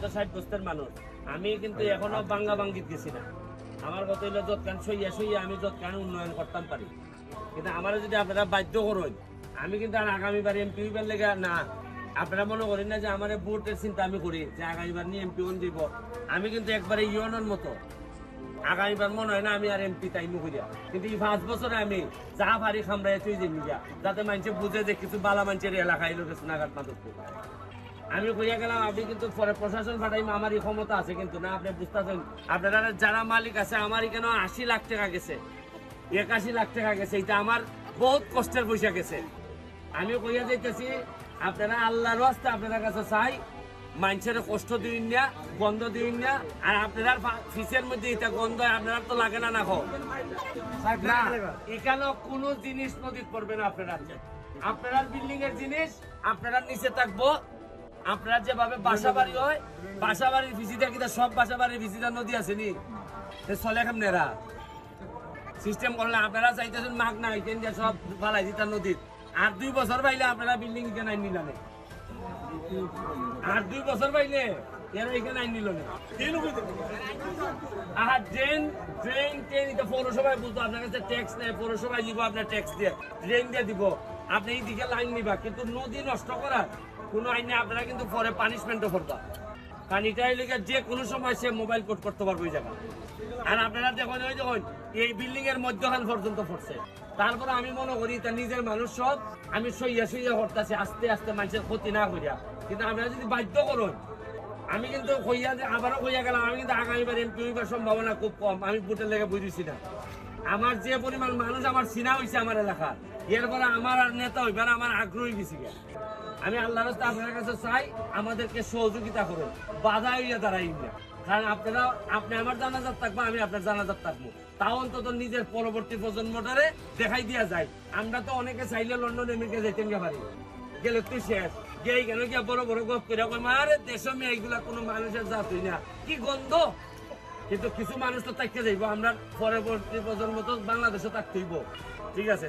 তো 60 বছরের মানুষ, আমি কিন্তু এখনো বাঙ্গা বাঙ্গিত গেছি না। আমার কথা হইলো যতখান সইয়া সইয়া আমি যতখান উন্নয়ন করতাম পারি, কিন্তু আমার যদি আপনারা বাধ্য করেন, আমি কিন্তু আর আগামীবার এমপি হইবার লেগে না। আপনারা মনে করেন না যে আমার ভোটের চিন্তা আমি করি যে আগামীবার নিয়ে এমপি কোন দিব। আমি কিন্তু একবারে ইউনের মতো আগামীবার মনে হয় না আমি আর এমপি তাইমু করিয়া, কিন্তু এই 5 বছরে আমি যা পারি খামড়াই তুই যে মিডিয়া, যাতে মানুষে বুঝে যে কিছু বালা মানুষের এলাকায় লোক নাগাদ মাদক আমি কইয়া গেলাম। আপনি কিন্তু পরে প্রশাসন পাঠাইম, আমারই ক্ষমতা আছে কিন্তু না, আপনি বুঝতেছেন। আপনারা যারা মালিক আছে, আমারই কেন 80 লাখ টাকা গেছে, 81 লাখ টাকা গেছে, এটা আমার বহুত কষ্টের পয়সা গেছে। আমি কইয়া যাইতেছি, আপনারা আল্লাহর রাস্তা আপনার কাছে চাই, মানুষের কষ্ট দিন না, গন্ধ দিন না। আর আপনার ফিসের মধ্যে এটা গন্ধ আপনার তো লাগে না, না না এখানে কোনো জিনিস নদীত পড়বে না। আপনার বিল্ডিং এর জিনিস আপনারা নিচে থাকবো। আপনারা যেভাবে বাসা বাড়ি হয়, বাসা বাড়ির ভিসিটা কিন্তু সব বাসা বাড়ির ভিসিটা নদী আছে নি, চলে কেমনেরা সিস্টেম করলে আপনারা চাইতেছেন মাগ না এখান দিয়ে সব ফালাই দিতাম নদীর। আর 2 বছর পাইলে আপনারা বিল্ডিং এখানে আইন নিলানে, আর 2 বছর পাইলে এরা এখানে আইন নিল না। আর ড্রেন ড্রেন ট্রেন এটা পৌরসভায় বলতো আপনার কাছে ট্যাক্স নেয়, পৌরসভায় নিব আপনার ট্যাক্স দিয়ে, ড্রেন দিয়ে দিব, আপনি এই দিকে লাইন নিবা। কিন্তু নদী নষ্ট করা কোনো আইনে আপনারা কিন্তু পরে পানিশমেন্টও করবা। কারণ এটাই লেগে যে কোনো সময় সে মোবাইল কোড করতে পারবো এই জায়গা। আর আপনারা দেখুন, ওই দেখুন এই বিল্ডিং এর মধ্যখান পর্যন্ত পড়ছে। তারপরে আমি মনে করি তা নিজের মানুষ সব আমি সইয়া সইয়া করতেছি, আস্তে আস্তে মানুষের ক্ষতি না করিয়া। কিন্তু আপনারা যদি বাধ্য করুন, আমি কিন্তু কইয়া আবারও কইয়া গেলাম, আমি কিন্তু আগামীবার এমপি হইবার সম্ভাবনা খুব কম। আমি ভোটের লেগে বুঝেছি না, আমার যে পরিমাণ মানুষ আমার চিনা হয়েছে আমার এলাকা, এরপরে আমার আর নেতা হইবার আমার আগ্রহী বেশি। আমি আল্লাহর রাস্তায় আপনার কাছে চাই, আমাদেরকে সহযোগিতা করুন, বাধা হইয়া দাঁড়াই না। কারণ আপনি আমার জানাজাত থাকবো, আমি আপনার জানাজাত থাকবো, তাও অন্তত নিজের পরবর্তী প্রজন্মটারে দেখাই দিয়া যায়। আমরা তো অনেকে চাইলে লন্ডন আমেরিকা যাইতেন পারি, গেলে তুই শেষ গেই কেন গিয়া বড় বড় গপ করে আরে দেশ এইগুলা কোনো মানুষের জাত হই না, কি গন্ধ। কিন্তু কিছু মানুষ তো থাকতে যাইব, আমরা পরবর্তী প্রজন্ম তো বাংলাদেশে থাকতে হইব। ঠিক আছে।